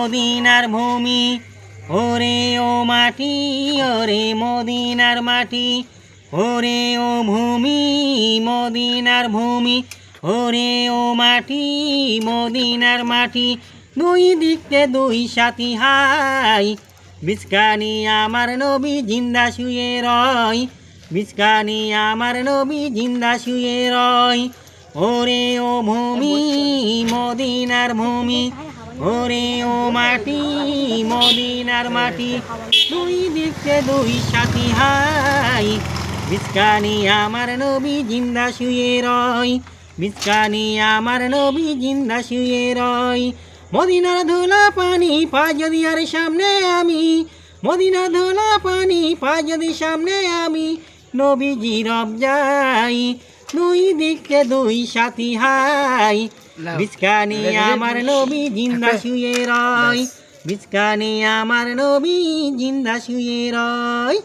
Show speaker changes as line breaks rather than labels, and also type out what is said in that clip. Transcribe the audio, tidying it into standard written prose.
মদিনার ভূমি ওরে ও মাটি ওরে মদিনার মাটি ওরে ও ভূমি মদিনার ভূমি ওরে ও মাটি মদিনার মাটি দুই দিকে দুই সাথী হাই বিস্কানি আমার নবী জিন্দা শুয়ে রয় বিস্কানি আমার নবী জিন্দা শুয়ে রয় ওরে ও ভূমি মদিনার ভূমি ওরে ও মাটি মদিনার মাটি দুই দিকে দুই সাথী হাই বিস্কানি আমার নবী জিন্দা শুয়ে রয় বিস্কানি আমার নবী জিন্দা শুয়ে রয় মদিনার ধুলা পানি পা যদি আর সামনে আমি মদিনার ধুলা পানি পা যদি সামনে আমি নবীজি রব যাই দুই দিকে দুই সাথী হাই বিস্কানি আমার নবী জিন্দা শুয়ে রয় বিস্কানি আমার নবী জিন্দা শুয়ে রয়।